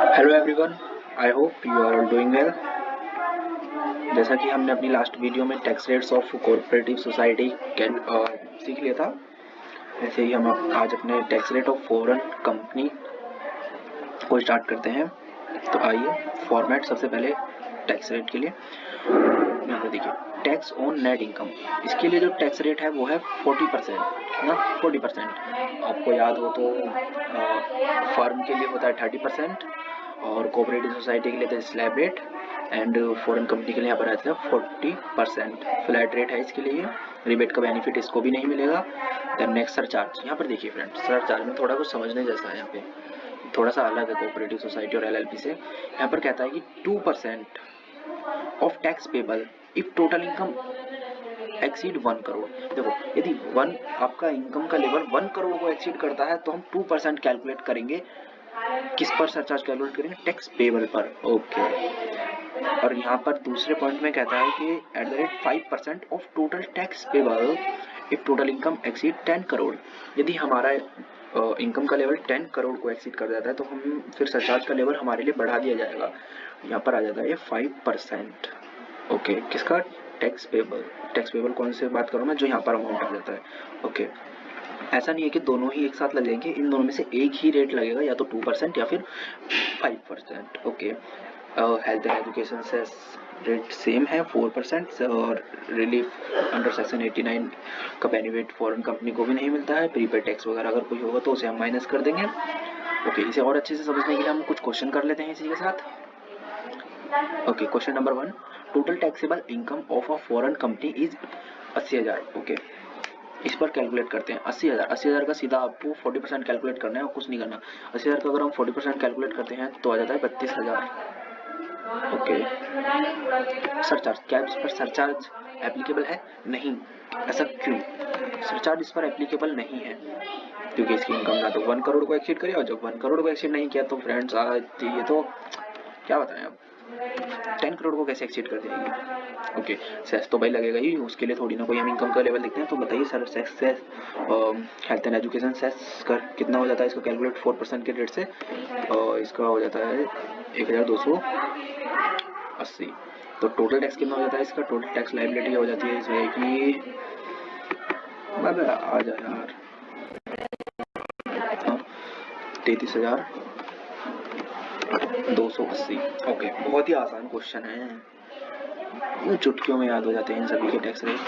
Hello everyone, I hope you are doing well. जैसा कि हमने अपनी लास्ट वीडियो में tax rates of cooperative society can सीख लिया था, वैसे ही हम आज अपने tax rate of foreign company को स्टार्ट करते हैं। तो आइए, फॉर्मेट सबसे पहले टैक्स रेट के लिए यहाँ पर देखिए, टैक्स ऑन नेट इनकम। इसके लिए जो टैक्स रेट है वो है 40% ना, 40%। आपको याद हो तो फर्म के लिए होता है 30% और कोऑपरेटिव सोसाइटी के लिए तो slab rate, and foreign company के लिए यहाँ पर रहता है 40% फ्लैट रेट है। इसके लिए रिबेट का बेनिफिट इसको भी नहीं मिलेगा। देन नेक्स्ट सरचार्ज, यहाँ पर देखिए फ्रेंड्स, सरचार्ज में थोड़ा कुछ समझने जैसा है। यहाँ पे थोड़ा सा अलग है कोऑपरेटिव सोसाइटी और एलएलपी से। यहाँ पर कहता है कि 2% of tax payable if total income exceed 1 crore. देखो, यदि आपका इनकम का लेवल 1 करोड़ को एक्सीड करता है तो हम 2% कैलकुलेट करेंगे। किस पर सरचार्ज कैलकुलेट करेंगे? टैक्स पेबल पर। ओके। और यहाँ पर दूसरे पॉइंट में कहता है कि at the rate 5% of total tax payable if total income exceed 10 crore. यदि हमारा इनकम का लेवल 10 करोड़ को एक्सीड कर जाता है तो हम फिर सरचार्ज का लेवल हमारे लिए बढ़ा दिया जाएगा। यहाँ पर आ जाता है 5%। ओके, किसका? टैक्स पेबल कौन से बात करूँ मैं? जो यहाँ पर अमाउंट आ जाता है। ओके, ऐसा नहीं है कि दोनों ही एक साथ लगेंगे, इन दोनों में से एक ही रेट लगेगा, या तो 2% या फिर 5%। ओके, हेल्थ एंड एजुकेशन से रेट सेम है 4%, और रिलीफ अंडर सेक्शन 89 का बेनिफिट फॉरेन कंपनी को भी नहीं मिलता है। प्रीपेड टैक्स वगैरह अगर कोई होगा तो उसे हम माइनस कर देंगे। ओके, इसे और अच्छे से समझने के लिए हम कुछ क्वेश्चन कर लेते हैं इसी के साथ। Okay, question number 1, total taxable income of a foreign company is 80,000। Okay, इस पर कैलकुलेट करते हैं। 80,000 का सीधा आपको 40% कैलकुलेट करना है और कुछ नहीं करना। 80,000 का अगर हम 40% कैलकुलेट करते हैं तो आ जाता है 32,000। ओके, सरचार्ज, क्या इस पर सरचार्ज एप्लीकेबल है? नहीं। ऐसा क्यों? सरचार्ज इस पर एप्लीकेबल नहीं है क्योंकि इसकी इनकम ना तो 1 करोड़ को एक्सीड करे, और जब 1 करोड़ को एक्सीड नहीं किया तो फ्रेंड्स ये तो क्या बताएं अब, 10 करोड़ को कैसे एक्सीड कर जाएगी? ओके, सेस तो भाई लगेगा ही, उसके लिए थोड़ी ना कोई हम इनकम का लेवल देखते हैं। तो बताइए sir, cess health and education cess कर कितना हो जाता है? इसको कैलकुलेट 4% के रेट से, और इसका हो जाता है 1280। तो टोटल टैक्स कितना हो जाता है इसका? टोटल टैक्स लाइबिलिटी हो जाती है इसमें कि आ जाए यार 33,280। ओके, बहुत ही आसान क्वेश्चन है, ये चुटकियों में याद हो जाते हैं इन सभी के टैक्स रेट।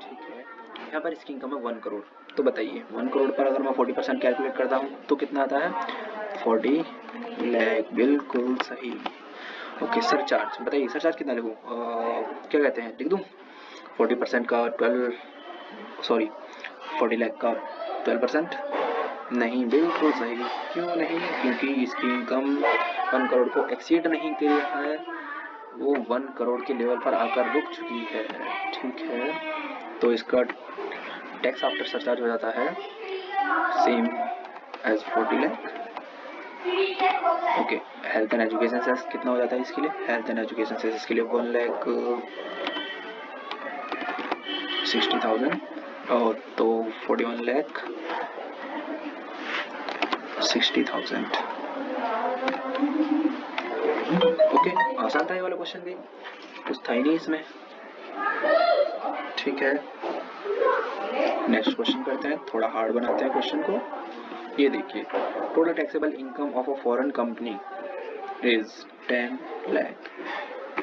ठीक है, यहाँ पर इसकी इनकम है 1 करोड़। तो बताइए 1 करोड़ पर अगर मैं 40% कैलकुलेट करता हूँ तो कितना आता है? 40 लाख। बिल्कुल सही। ओके, सरचार्ज बताइए, सरचार्ज कितना लिखूँ? क्या कहते हैं, लिख दूँ 40% का 40 लाख का 12%? नहीं, बिल्कुल सही। क्यों नहीं? क्योंकि इसकी इनकम 1 करोड़ को एक्सीड नहीं किया है, वो 1 करोड़ के लेवल पर आकर रुक चुकी है। ठीक है, तो इसका टैक्स आफ्टर सरचार्ज हो जाता है same as 40 lakh. Okay, health and education cess कितना हो जाता है इसके लिए? हेल्थ एंड एजुकेशन सेस इसके लिए 1,60,000, और तो 41,60,000। ओके, आसान था ये वाला क्वेश्चन भी, कुछ था ही नहीं इसमें। ठीक है, नेक्स्ट क्वेश्चन करते हैं, थोड़ा हार्ड बनाते हैं क्वेश्चन को। ये देखिए, total taxable income of a foreign company is 10 lakh.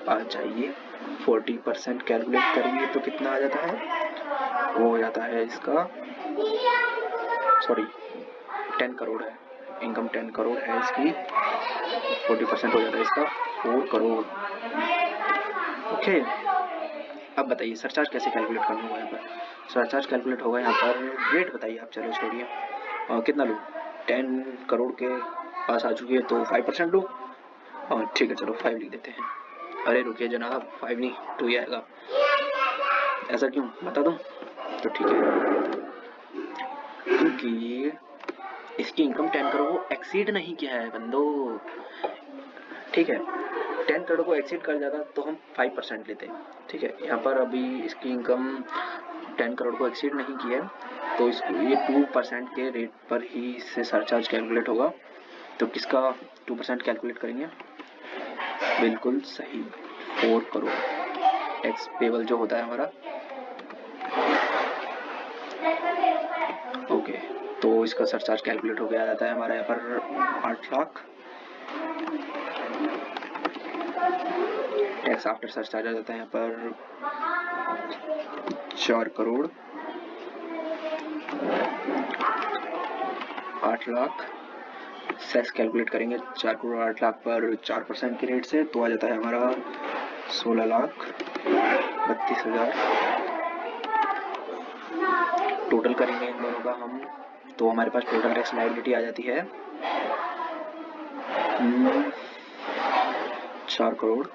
आ जाइए, 40% कैलकुलेट करेंगे तो कितना आ जाता है? वो हो जाता है इसका 10 करोड़ है, इनकम 10 करोड़ है इसकी, 40% हो जाता है इसका 4 करोड़। ओके, अब बताइए सरचार्ज कैसे कैलकुलेट करना होगा? यहाँ पर सरचार्ज कैलकुलेट होगा, यहाँ पर रेट बताइए आप। चलो छोड़िए, कितना लूँ? 10 करोड़ के पास आ चुकी है तो 5% लूँ। ठीक है, चलो 5 लिख देते हैं। अरे रुकिए जनाब, 5 नहीं 2 ही आएगा। ऐसा क्यों, बता दूँ? तो ठीक है, क्योंकि इसकी इनकम 10 करोड़ को एक्सीड नहीं किया है बंदो। ठीक है, 10 करोड़ को एक्सीड कर जाता तो हम 5% लेते। ठीक है, यहाँ पर अभी इसकी इनकम 10 करोड़ को एक्सीड नहीं किया है तो इसको ये 2% के रेट पर ही इससे सरचार्ज कैलकुलेट होगा। तो किसका 2% कैलकुलेट करेंगे? बिल्कुल सही, 4 करोड़ टैक्स पेबल जो होता है हमारा। ओके, तो इसका सरचार्ज कैलकुलेट हो गया जाता है हमारा यहाँ पर 8 लाख। टैक्स आफ्टर सरचार्ज आ जाता है यहाँ पर 4 करोड़ 8 लाख। सेस कैलकुलेट करेंगे 4 करोड़ 8 लाख पर 4% के रेट से, तो आ जाता है हमारा 16 लाख 32,000। टोटल करेंगे इन दोनों का हम, तो हमारे पास टोटल टैक्स लायबिलिटी आ जाती है 4 करोड़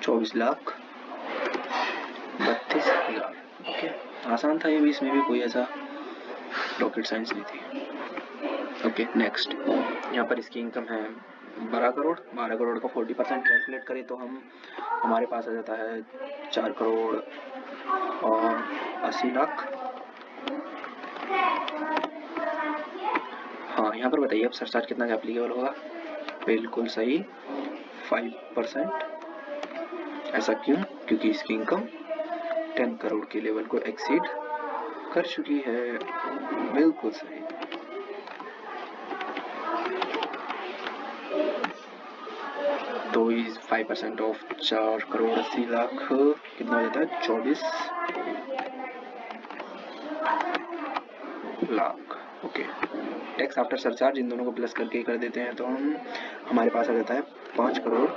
24 लाख 32,000। ओके, आसान था ये भी, इसमें भी कोई ऐसा रॉकेट साइंस नहीं थी। ओके, नेक्स्ट यहाँ पर इसकी इनकम है 12 करोड़। 12 करोड़ का 40% कैलकुलेट करें तो हमारे पास आ जाता है 4 करोड़ और 80 लाख। हाँ, यहाँ पर बताइए अब सरचार्ज कितना एप्लीकेबल होगा? बिल्कुल सही, 5%। ऐसा क्यों? क्योंकि इसकी इनकम 10 करोड़ के लेवल को एक्सीड कर चुकी है। बिल्कुल सही। तो इस 5% ऑफ 4 करोड़ 80 लाख कितना हो जाता है? 24 lakh. Okay, tax after surcharge इन दोनों को प्लस करके कर देते हैं तो हमारे पास आ जाता है 5 crore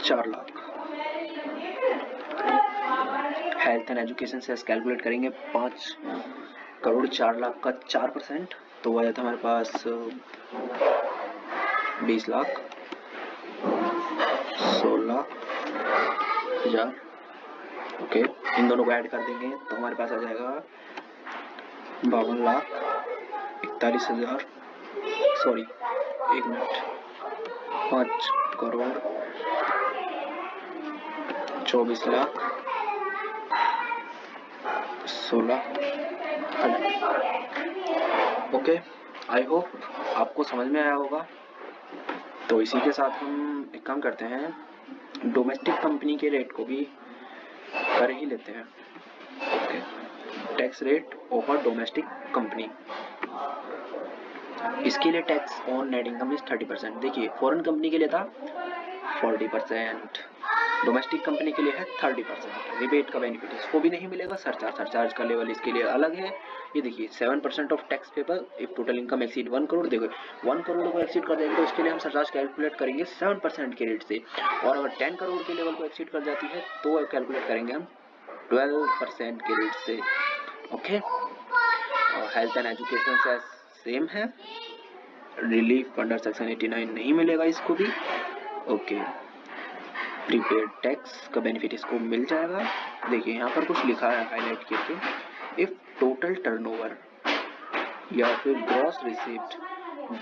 4 lakh. Health and education से कैलकुलेट करेंगे 5 करोड़ 4 लाख का 4%, तो आ जाता है हमारे पास 20 लाख 16,000। ओके, इन दोनों को ऐड कर देंगे तो हमारे पास आ जाएगा 52 lakh 41,000। Sorry, 1 minute, 5 crore 24 lakh 16,000। Okay, I hope आपको समझ में आया होगा। तो इसी के साथ हम एक काम करते हैं, डोमेस्टिक कंपनी के रेट को भी कर ही लेते हैं। Okay, tax rate over domestic company. इसके लिए tax on net income is 30%। देखिए, फॉरेन कंपनी के लिए था 40%, डोमेस्टिक कंपनी के लिए है 30%। रिबेट का बेनिफिट इसको भी नहीं मिलेगा। सरचार्ज का लेवल इसके लिए अलग है। ये देखिए 7% of tax payable if total income exceed 1 crore. देखो 1 करोड़ को एक्सीड कर देंगे तो इसके लिए हम सरचार्ज कैलकुलेट करेंगे 7% के रेट से, और अगर 10 करोड़ के लेवल को एक्सीड कर जाती है तो कैलकुलेट करेंगे हम 12% के रेट से। ओके, हेल्थ एंड एजुकेशन से सेम है, रिलीफ अंडर सेक्शन 89 नहीं मिलेगा इसको भी। ओके, प्रीपेड टैक्स का बेनिफिट इसको मिल जाएगा। देखिए यहाँ पर कुछ लिखा है हाईलाइट करके, इफ टोटल टर्नओवर या फिर gross receipt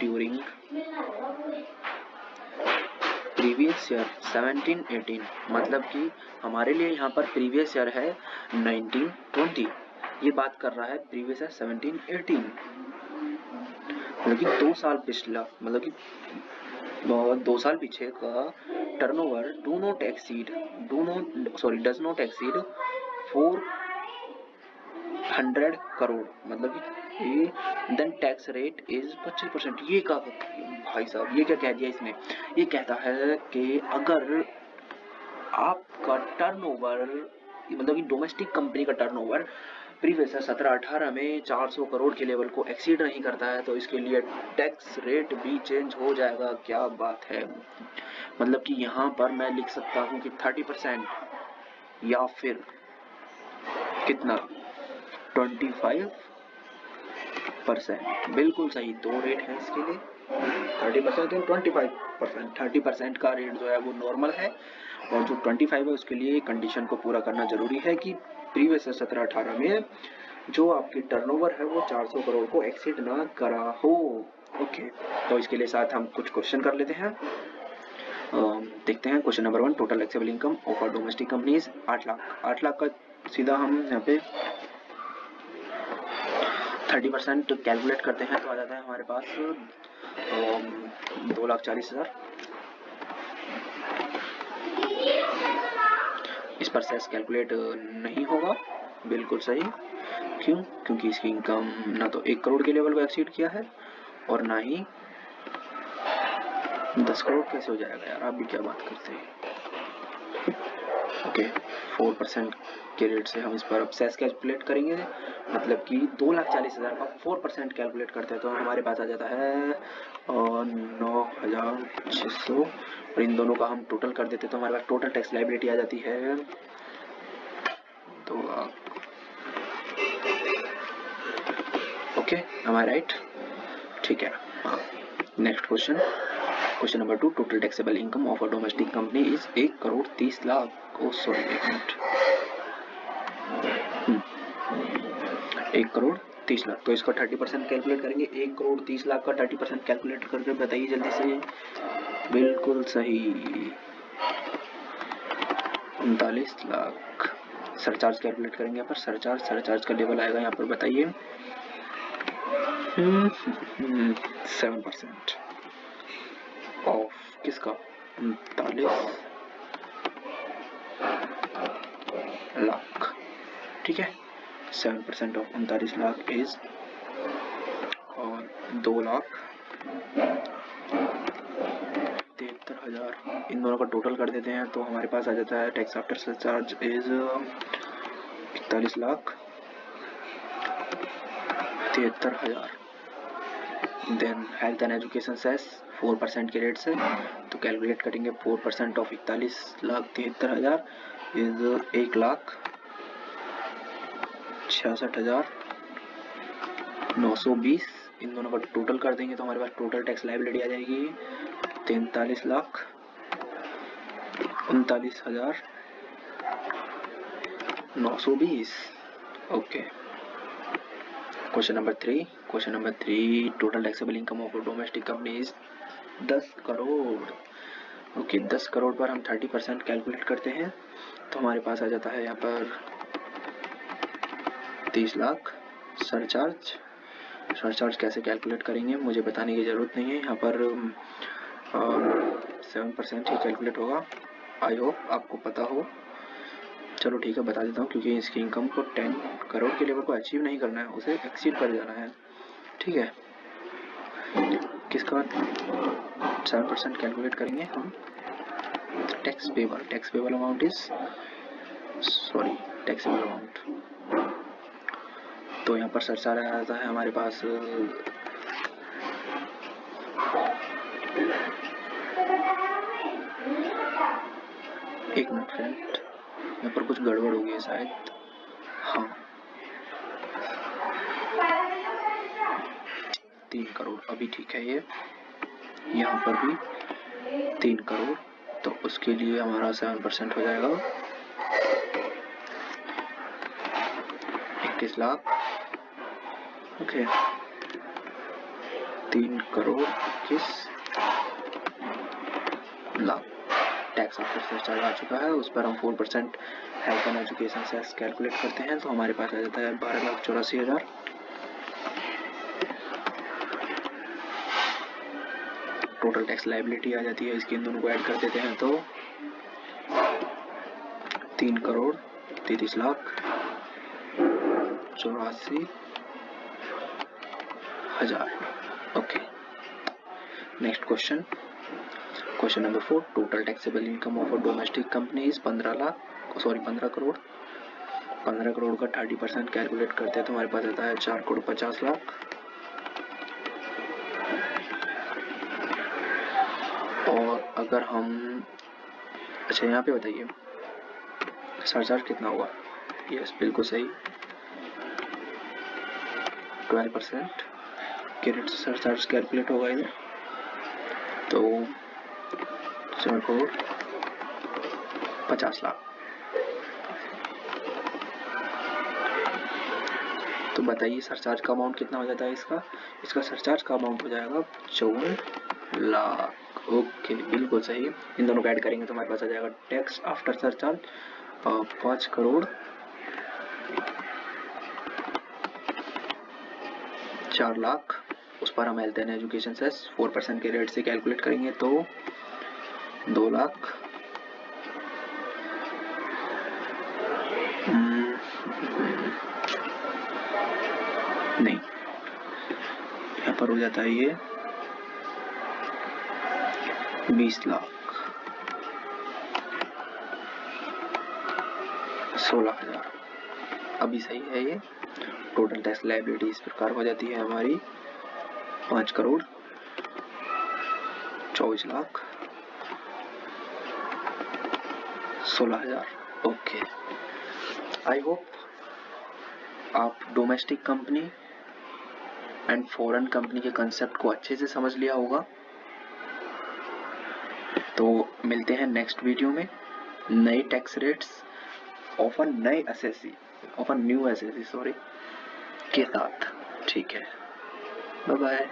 during previous year 17-18, मतलब कि हमारे लिए यहाँ पर प्रीवियस ईयर है 19-20, ये बात कर रहा है प्रीवियस ईयर 17-18, मतलब कि 2 साल पिछला, मतलब कि 2 साल पीछे का turnover does not exceed 400 crore, मतलब कि देन टैक्स रेट इज 25%। ये का भाई साहब, ये क्या कह दिया इसमें? ये कहता है कि अगर आपका टर्नओवर, मतलब कि डोमेस्टिक कंपनी का टर्नओवर प्रीवियस 17-18 में 400 करोड़ के लेवल को एक्सीड नहीं करता है तो इसके लिए टैक्स रेट भी चेंज हो जाएगा। क्या बात है, मतलब कि यहाँ पर मैं लिख सकता हूँ कि 30% या फिर कितना 25%। बिल्कुल सही, 2 रेट है इसके लिए, 30% और 25%। 30% का रेट जो है वो नॉर्मल है, और जो 25 है उसके लिए कंडीशन को पूरा करना जरूरी है कि प्रीवियस 17-18 में जो आपकी टर्नओवर है वो 400 करोड़ को एक्सीड ना करा हो। ओके, तो इसके लिए साथ हम कुछ क्वेश्चन कर लेते हैं। देखते हैं question number 1, total taxable income of domestic companies 8 lakh. 8 lakh का सीधा हम यहाँ पे 30% कैलकुलेट करते हैं तो आ जाता है हमारे पास 2,40,000। इस पर सेस कैलकुलेट नहीं होगा, बिल्कुल सही। क्यों? क्योंकि इसकी इनकम ना तो 1 करोड़ के लेवल को एक्सीड किया है और ना ही 10 करोड़। कैसे हो जाएगा यार, आप भी क्या बात करते हैं। ओके, 4% के रेट से हम इस पर अब सेस कैलकुलेट करेंगे, मतलब कि 2,40,000 का 4% कैलकुलेट करते हैं तो हमारे पास आ जाता है 9,600, और इन दोनों का हम टोटल कर देते तो हमारे पास टोटल टैक्स लायबिलिटी आ जाती है 2 lakh. Okay, am I right? ठीक है। हाँ, next question, question number 2, total taxable income of a domestic company is 1,30,00,000। Oh sorry, 1,30,00,000। तो इसका 30% कैलकुलेट करेंगे। 1,30,00,000 का 30% कैलकुलेट करके बताइए जल्दी से। बिल्कुल सही, 39 लाख। सरचार्ज कैलकुलेट करेंगे यहाँ पर। सरचार्ज का लेवल आएगा यहाँ पर, बताइए। 7% ऑफ किसका? 39 लाख। ठीक है, 7% ऑफ 39 लाख इज और 2,73,000। इन दोनों का टोटल कर देते हैं तो हमारे पास आ जाता है tax after surcharge is 41,73,000। Then health and education cess 4% के रेट से तो कैलकुलेट करेंगे। 4% ऑफ 41,73,000 इज 1,66,920। इन दोनों का टोटल कर देंगे तो हमारे पास टोटल टैक्स लायबिलिटी आ जाएगी 43,39,920। Okay, question number 3, total taxable income of domestic company is 10 crore. Okay, 10 crore पर हम 30% कैलकुलेट करते हैं तो हमारे पास आ जाता है यहाँ पर 30 लाख। सरचार्ज कैसे कैलकुलेट करेंगे मुझे बताने की ज़रूरत नहीं है, यहाँ पर 7% ही कैलकुलेट होगा। आई होप आपको पता हो। चलो ठीक है, बता देता हूँ, क्योंकि इसकी इनकम को 10 करोड़ के लेवल को अचीव नहीं करना है, उसे एक्सीड कर जाना है। ठीक है, किसका 7% कैलकुलेट करेंगे हम? Tax payable amount is taxable amount. तो यहाँ पर सरचार्ज आ जाता है हमारे पास 1 मिनट फ्रेंड, यहाँ पर कुछ गड़बड़ हो गई है शायद। हाँ, 3 करोड़ अभी ठीक है। ये यहाँ पर भी 3 करोड़, तो उसके लिए हमारा 7% हो जाएगा 21 lakh. Okay, 3 crore 21 lakh tax after surcharge आ चुका है। उस पर हम 4% health and education cess calculate करते हैं तो हमारे पास आ जाता है 12,84,000। टोटल टैक्स लायबिलिटी आ जाती है इसकी, इन दोनों को ऐड कर देते हैं तो 3 crore 33 lakh 84,000। Okay, next question number 4, total taxable income of a domestic company is 15 crore. 15 crore का 30% कैलकुलेट करते हैं तो हमारे पास आता है 4,50,00,000। और अगर हम अच्छा यहाँ पे बताइए सरचार्ज कितना हुआ? यस, बिल्कुल सही, 12% के रेट से सरचार्ज कैलकुलेट होगा इधर, तो 4,50,00,000। तो बताइए सरचार्ज का अमाउंट कितना हो जाता है इसका सरचार्ज का अमाउंट हो जाएगा 54 लाख। ओके, बिल्कुल सही। इन दोनों को ऐड करेंगे तो हमारे पास आ जाएगा tax after surcharge 5 crore 4 lakh, उस पर हम हेल्थ एंड एजुकेशन सेस 4% के रेट से कैलकुलेट करेंगे तो 2 लाख नहीं, यहाँ पर हो जाता है ये 20 लाख 16,000। अभी सही है ये। टोटल टैक्स लायबिलिटी इस प्रकार हो जाती है हमारी 5 crore 24 lakh 16,000। Okay, I hope आप domestic company and foreign company के कंसेप्ट को अच्छे से समझ लिया होगा। तो मिलते हैं नेक्स्ट वीडियो में नए tax rates of a new SSC के साथ। ठीक है, बाय बाय।